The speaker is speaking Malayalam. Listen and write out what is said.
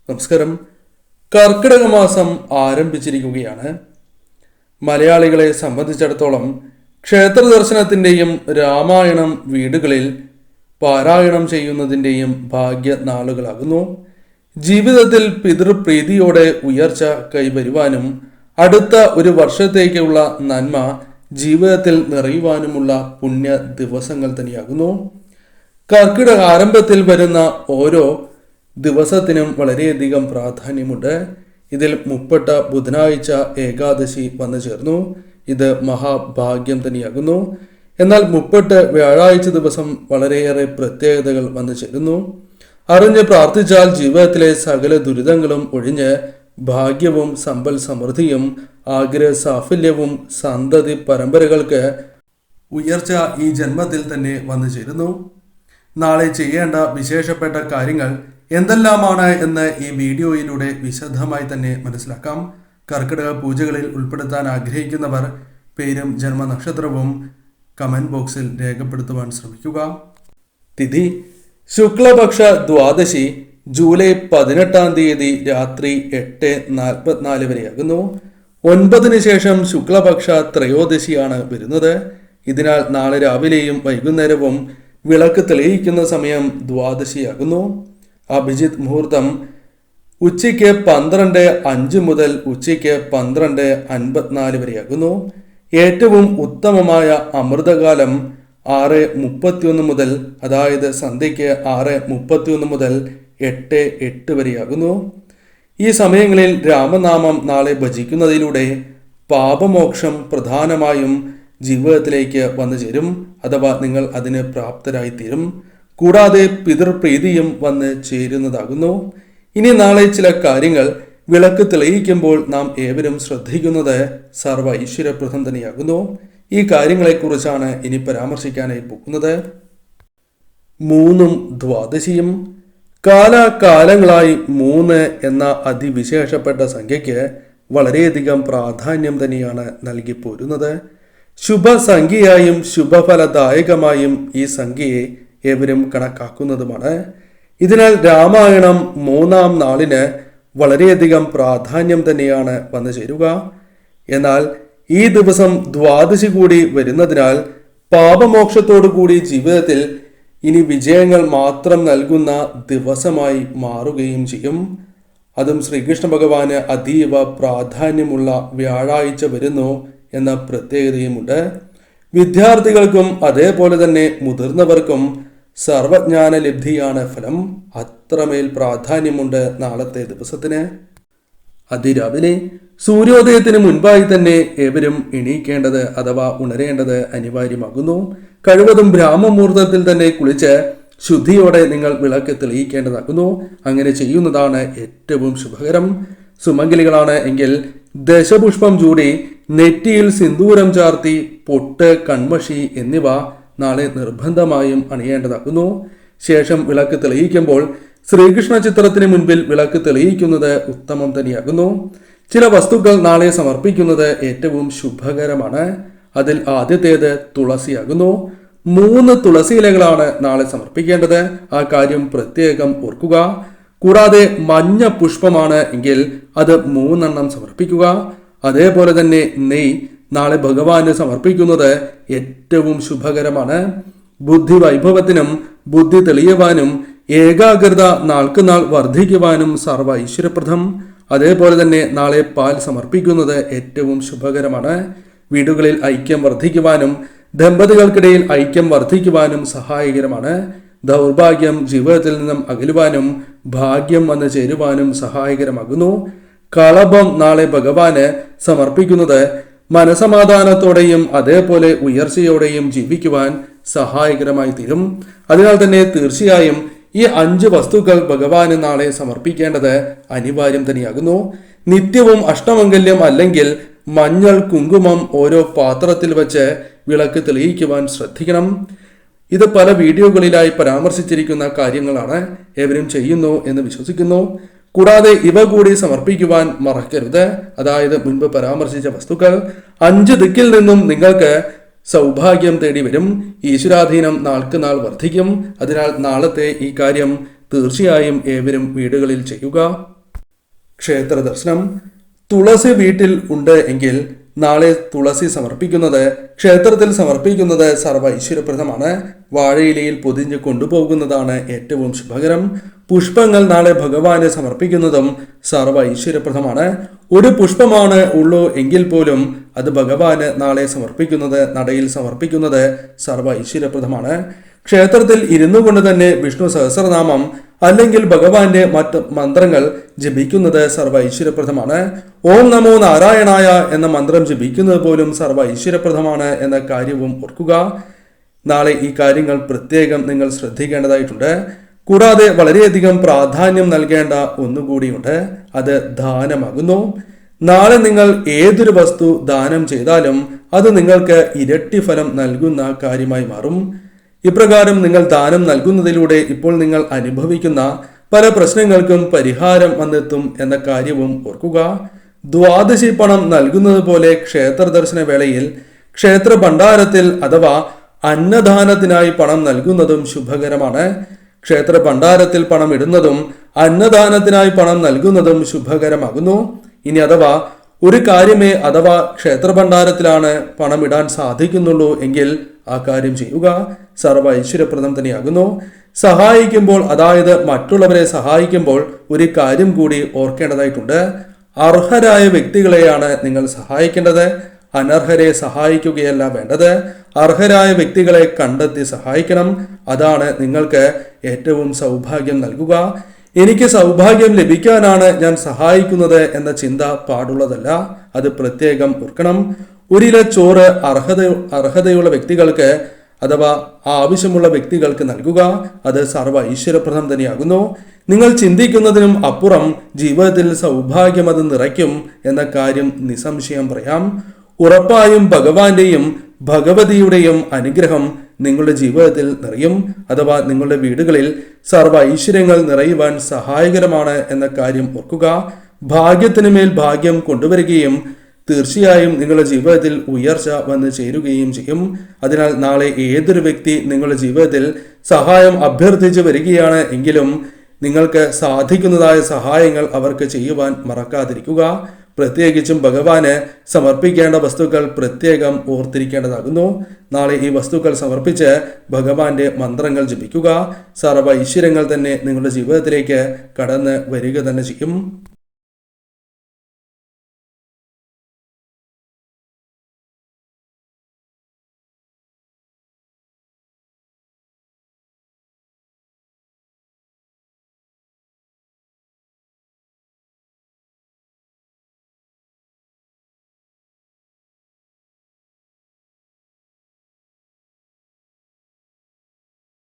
നമസ്കാരം. കർക്കിടക മാസം ആരംഭിച്ചിരിക്കുകയാണ്. മലയാളികളെ സംബന്ധിച്ചിടത്തോളം ക്ഷേത്ര ദർശനത്തിൻ്റെയും രാമായണം വീടുകളിൽ പാരായണം ചെയ്യുന്നതിൻ്റെയും ഭാഗ്യ നാളുകളാകുന്നു. ജീവിതത്തിൽ പിതൃപ്രീതിയോടെ ഉയർച്ച കൈവരുവാനും അടുത്ത ഒരു വർഷത്തേക്കുള്ള നന്മ ജീവിതത്തിൽ നിറയുവാനുമുള്ള പുണ്യ ദിവസങ്ങൾ തന്നെയാകുന്നു. കർക്കിടക ആരംഭത്തിൽ വരുന്ന ഓരോ ദിവസത്തിനും വളരെയധികം പ്രാധാന്യമുണ്ട്. ഇതിൽ മുപ്പട്ട ബുധനാഴ്ച ഏകാദശി വന്നു ചേർന്നു. ഇത് മഹാഭാഗ്യം തന്നെയാകുന്നു. എന്നാൽ മുപ്പട്ട് വ്യാഴാഴ്ച ദിവസം വളരെയേറെ പ്രത്യേകതകൾ വന്നു ചേരുന്നു. അറിഞ്ഞ് പ്രാർത്ഥിച്ചാൽ ജീവിതത്തിലെ സകല ദുരിതങ്ങളും ഒഴിഞ്ഞ് ഭാഗ്യവും സമ്പൽ സമൃദ്ധിയും ആഗ്രഹ സാഫല്യവും സന്തതി പരമ്പരകൾക്ക് ഉയർച്ച ഈ ജന്മത്തിൽ തന്നെ വന്നു ചേരുന്നു. നാളെ ചെയ്യേണ്ട വിശേഷപ്പെട്ട കാര്യങ്ങൾ എന്തെല്ലാമാണ് എന്ന് ഈ വീഡിയോയിലൂടെ വിശദമായി തന്നെ മനസ്സിലാക്കാം. കർക്കിടക പൂജകളിൽ ഉൾപ്പെടുത്താൻ ആഗ്രഹിക്കുന്നവർ പേരും ജന്മനക്ഷത്രവും കമന്റ് ബോക്സിൽ രേഖപ്പെടുത്തുവാൻ ശ്രമിക്കുക. തിഥി ശുക്ലപക്ഷ ദ്വാദശി ജൂലൈ 18 രാത്രി 8:44 വരെയാകുന്നു. 9 ശേഷം ശുക്ലപക്ഷ ത്രയോദശിയാണ് വരുന്നത്. ഇതിനാൽ നാളെ രാവിലെയും വൈകുന്നേരവും വിളക്ക് തെളിയിക്കുന്ന സമയം ദ്വാദശിയാകുന്നു. അഭിജിത്ത് മുഹൂർത്തം ഉച്ചയ്ക്ക് 12:05 മുതൽ ഉച്ചയ്ക്ക് 12:54 വരെയാകുന്നു. ഏറ്റവും ഉത്തമമായ അമൃതകാലം 6:31 മുതൽ, അതായത് സന്ധ്യയ്ക്ക് 6:31 മുതൽ 8:08 വരെയാകുന്നു. ഈ സമയങ്ങളിൽ രാമനാമം നാളെ ഭജിക്കുന്നതിലൂടെ പാപമോക്ഷം പ്രധാനമായും ജീവിതത്തിലേക്ക് വന്നു ചേരും, അഥവാ നിങ്ങൾ അതിന് പ്രാപ്തരായിത്തീരും. കൂടാതെ പിതൃപ്രീതിയും വന്ന് ചേരുന്നതാകുന്നു. ഇനി നാളെ ചില കാര്യങ്ങൾ വിളക്ക് തെളിയിക്കുമ്പോൾ നാം ഏവരും ശ്രദ്ധിക്കുന്നത് സർവ്വ ഐശ്വര്യപ്രദം തന്നെയാകുന്നു. ഈ കാര്യങ്ങളെക്കുറിച്ചാണ് ഇനി പരാമർശിക്കാനായി പോകുന്നത്. 3 ദ്വാദശിയും കാലാകാലങ്ങളായി 3 എന്ന അതിവിശേഷപ്പെട്ട സംഖ്യയ്ക്ക് വളരെയധികം പ്രാധാന്യം തന്നെയാണ് നൽകി പോരുന്നത്. ശുഭസംഖ്യയായും ശുഭഫലദായകമായും ഈ സംഖ്യയെ ഏവരും കണക്കാക്കുന്നതുമാണ്. ഇതിനാൽ രാമായണം 3-ാം നാളിന് വളരെയധികം പ്രാധാന്യം തന്നെയാണ് വന്നു ചേരുക. എന്നാൽ ഈ ദിവസം ദ്വാദശി കൂടി വരുന്നതിനാൽ പാപമോക്ഷത്തോടു കൂടി ജീവിതത്തിൽ ഇനി വിജയങ്ങൾ മാത്രം നൽകുന്ന ദിവസമായി മാറുകയും ചെയ്യും. അതും ശ്രീകൃഷ്ണ ഭഗവാന് അതീവ പ്രാധാന്യമുള്ള വ്യാഴാഴ്ച വരുന്നു എന്ന പ്രത്യേകതയുമുണ്ട്. വിദ്യാർത്ഥികൾക്കും അതേപോലെ തന്നെ മുതിർന്നവർക്കും സർവജ്ഞാന ലബ്ധിയാണ് ഫലം. അത്രമേൽ പ്രാധാന്യമുണ്ട് നാളത്തെ ദിവസത്തിന്. അതിരാവിലെ സൂര്യോദയത്തിന് മുൻപായി തന്നെ ഏവരും എണീക്കേണ്ടത് അഥവാ ഉണരേണ്ടത് അനിവാര്യമാകുന്നു. കഴിവതും ബ്രാഹ്മമുഹൂർത്തത്തിൽ തന്നെ കുളിച്ച് ശുദ്ധിയോടെ നിങ്ങൾ വിളക്ക് തെളിയിക്കേണ്ടതാകുന്നു. അങ്ങനെ ചെയ്യുന്നതാണ് ഏറ്റവും ശുഭകരം. സുമംഗലികളാണ് എങ്കിൽ ദശപുഷ്പം ചൂടി നെറ്റിയിൽ സിന്ദൂരം ചാർത്തി പൊട്ട്, കൺമഷി എന്നിവ നാളെ നിർബന്ധമായും അണിയേണ്ടതാകുന്നു. ശേഷം വിളക്ക് തെളിയിക്കുമ്പോൾ ശ്രീകൃഷ്ണ ചിത്രത്തിന് മുൻപിൽ വിളക്ക് തെളിയിക്കുന്നത് ഉത്തമം തന്നെയാകുന്നു. ചില വസ്തുക്കൾ നാളെ സമർപ്പിക്കുന്നത് ഏറ്റവും ശുഭകരമാണ്. അതിൽ ആദ്യത്തേത് തുളസിയാകുന്നു. 3 തുളസി ഇലകളാണ് നാളെ സമർപ്പിക്കേണ്ടത്. ആ കാര്യം പ്രത്യേകം ഓർക്കുക. കൂടാതെ മഞ്ഞ പുഷ്പമാണ് എങ്കിൽ അത് 3 സമർപ്പിക്കുക. അതേപോലെ തന്നെ നെയ് നാളെ ഭഗവാന് സമർപ്പിക്കുന്നത് ഏറ്റവും ശുഭകരമാണ്. ബുദ്ധി വൈഭവത്തിനും ബുദ്ധി തെളിയുവാനും ഏകാഗ്രത നാൾക്ക് നാൾ വർദ്ധിക്കുവാനും സർവ്വ ഐശ്വര്യപ്രദം. അതേപോലെ തന്നെ നാളെ പാൽ സമർപ്പിക്കുന്നത് ഏറ്റവും ശുഭകരമാണ്. വീടുകളിൽ ഐക്യം വർദ്ധിക്കുവാനും ദമ്പതികൾക്കിടയിൽ ഐക്യം വർദ്ധിക്കുവാനും സഹായകരമാണ്. ദൗർഭാഗ്യം ജീവിതത്തിൽ നിന്നും അകലുവാനും ഭാഗ്യം വന്നു ചേരുവാനും സഹായകരമാകുന്നു. കളഭം നാളെ ഭഗവാന് സമർപ്പിക്കുന്നത് മനസമാധാനത്തോടെയും അതേപോലെ ഉയർച്ചയോടെയും ജീവിക്കുവാൻ സഹായകരമായി തീരും. അതിനാൽ തന്നെ തീർച്ചയായും ഈ 5 വസ്തുക്കൾ ഭഗവാന് നാളെ സമർപ്പിക്കേണ്ടത് അനിവാര്യം തന്നെയാകുന്നു. നിത്യവും അഷ്ടമംഗല്യം അല്ലെങ്കിൽ മഞ്ഞൾ, കുങ്കുമം ഓരോ പാത്രത്തിൽ വെച്ച് വിളക്ക് തെളിയിക്കുവാൻ ശ്രദ്ധിക്കണം. ഇത് പല വീഡിയോകളിലായി പരാമർശിച്ചിരിക്കുന്ന കാര്യങ്ങളാണ്. ഏവരും ചെയ്യുന്നു എന്ന് വിശ്വസിക്കുന്നു. കൂടാതെ ഇവ കൂടി സമർപ്പിക്കുവാൻ മറക്കരുത്. അതായത് മുൻപ് പരാമർശിച്ച വസ്തുക്കൾ 5 ദിക്കിൽ നിന്നും നിങ്ങൾക്ക് സൗഭാഗ്യം തേടി വരും. ഈശ്വരാധീനം നാൾക്ക് നാൾ വർദ്ധിക്കും. അതിനാൽ നാളത്തെ ഈ കാര്യം തീർച്ചയായും ഏവരും വീടുകളിൽ ചെയ്യുക. ക്ഷേത്ര ദർശനം. തുളസി വീട്ടിൽ ഉണ്ട് എങ്കിൽ നാളെ തുളസി സമർപ്പിക്കുന്നത്, ക്ഷേത്രത്തിൽ സമർപ്പിക്കുന്നത് സർവ്വ ഐശ്വര്യപ്രദമാണ്. വാഴയിലയിൽ പൊതിഞ്ഞ് കൊണ്ടുപോകുന്നതാണ് ഏറ്റവും ശുഭകരം. പുഷ്പങ്ങൾ നാളെ ഭഗവാന് സമർപ്പിക്കുന്നതും സർവ്വ ഐശ്വര്യപ്രദമാണ്. ഒരു പുഷ്പമാണ് ഉള്ളൂ എങ്കിൽ പോലും അത് ഭഗവാന് നാളെ സമർപ്പിക്കുന്നത്, നടയിൽ സമർപ്പിക്കുന്നത് സർവ്വ ഐശ്വര്യപ്രദമാണ്. ക്ഷേത്രത്തിൽ ഇരുന്നു കൊണ്ട് തന്നെ വിഷ്ണു സഹസ്രനാമം അല്ലെങ്കിൽ ഭഗവാന്റെ മറ്റ് മന്ത്രങ്ങൾ ജപിക്കുന്നത് സർവ്വ ഐശ്വര്യപ്രദമാണ്. ഓം നമോ നാരായണായ എന്ന മന്ത്രം ജപിക്കുന്നത് പോലും സർവ്വ ഐശ്വര്യപ്രദമാണ് എന്ന കാര്യവും ഓർക്കുക. നാളെ ഈ കാര്യങ്ങൾ പ്രത്യേകം നിങ്ങൾ ശ്രദ്ധിക്കേണ്ടതായിട്ടുണ്ട്. കൂടാതെ വളരെയധികം പ്രാധാന്യം നൽകേണ്ട ഒന്നുകൂടിയുണ്ട്, അത് ദാനമാകുന്നു. നാളെ നിങ്ങൾ ഏതൊരു വസ്തു ദാനം ചെയ്താലും അത് നിങ്ങൾക്ക് ഇരട്ടി ഫലം നൽകുന്ന കാര്യമായി മാറും. ഇപ്രകാരം നിങ്ങൾ ദാനം നൽകുന്നതിലൂടെ ഇപ്പോൾ നിങ്ങൾ അനുഭവിക്കുന്ന പല പ്രശ്നങ്ങൾക്കും പരിഹാരം വന്നെത്തും എന്ന കാര്യവും ഓർക്കുക. ദ്വാദശി പണം നൽകുന്നത് പോലെ ക്ഷേത്ര ദർശന വേളയിൽ ക്ഷേത്ര ഭണ്ഡാരത്തിൽ അഥവാ അന്നദാനത്തിനായി പണം നൽകുന്നതും ശുഭകരമാണ്. ക്ഷേത്ര ഭണ്ഡാരത്തിൽ പണം ഇടുന്നതും അന്നദാനത്തിനായി പണം നൽകുന്നതും ശുഭകരമാകുന്നു. ഇനി അഥവാ ഒരു കാര്യമേ അഥവാ ക്ഷേത്ര ഭണ്ഡാരത്തിലാണ് പണം ഇടാൻ സാധിക്കുന്നുള്ളൂ എങ്കിൽ ആ കാര്യം ചെയ്യുക, സർവ്വ ഐശ്വര്യപ്രദം തന്നെയാകുന്നു. സഹായിക്കുമ്പോൾ, അതായത് മറ്റുള്ളവരെ സഹായിക്കുമ്പോൾ ഒരു കാര്യം കൂടി ഓർക്കേണ്ടതായിട്ടുണ്ട്. അർഹരായ വ്യക്തികളെയാണ് നിങ്ങൾ സഹായിക്കേണ്ടത്, അനർഹരെ സഹായിക്കുകയല്ല വേണ്ടത്. അർഹരായ വ്യക്തികളെ കണ്ടെത്തി സഹായിക്കണം. അതാണ് നിങ്ങൾക്ക് ഏറ്റവും സൗഭാഗ്യം നൽകുക. എനിക്ക് സൗഭാഗ്യം ലഭിക്കാനാണ് ഞാൻ സഹായിക്കുന്നത് എന്ന ചിന്ത പാടുള്ളതല്ല, അത് പ്രത്യേകം ഓർക്കണം. ഒരില ചോറ് അർഹതയുള്ള വ്യക്തികൾക്ക് അഥവാ ആവശ്യമുള്ള വ്യക്തികൾക്ക് നൽകുക, അത് സർവ്വ ഐശ്വര്യപ്രദം തന്നെയാകുന്നു. നിങ്ങൾ ചിന്തിക്കുന്നതിനും അപ്പുറം ജീവിതത്തിൽ സൗഭാഗ്യം അത് നിറയ്ക്കും എന്ന കാര്യം നിസ്സംശയം പറയാം. ഉറപ്പായും ഭഗവാന്റെയും ഭഗവതിയുടെയും അനുഗ്രഹം നിങ്ങളുടെ ജീവിതത്തിൽ നിറയും, അഥവാ നിങ്ങളുടെ വീടുകളിൽ സർവ്വ ഐശ്വര്യങ്ങൾ നിറയുവാൻ സഹായകരമാണ് എന്ന കാര്യം ഓർക്കുക. ഭാഗ്യത്തിന് മേൽ ഭാഗ്യം കൊണ്ടുവരികയും തീർച്ചയായും നിങ്ങളുടെ ജീവിതത്തിൽ ഉയർച്ച വന്ന് ചേരുകയും ചെയ്യും. അതിനാൽ നാളെ ഏതൊരു വ്യക്തി നിങ്ങളുടെ ജീവിതത്തിൽ സഹായം അഭ്യർത്ഥിച്ച് വരികയാണ് എങ്കിലും നിങ്ങൾക്ക് സാധിക്കുന്നതായ സഹായങ്ങൾ അവർക്ക് ചെയ്യുവാൻ മറക്കാതിരിക്കുക. പ്രത്യേകിച്ചും ഭഗവാന് സമർപ്പിക്കേണ്ട വസ്തുക്കൾ പ്രത്യേകം ഓർത്തിരിക്കേണ്ടതാകുന്നു. നാളെ ഈ വസ്തുക്കൾ സമർപ്പിച്ച് ഭഗവാന്റെ മന്ത്രങ്ങൾ ജപിക്കുക. സർവ്വ ഐശ്വര്യങ്ങൾ തന്നെ നിങ്ങളുടെ ജീവിതത്തിലേക്ക് കടന്ന് വരിക തന്നെ ചെയ്യും.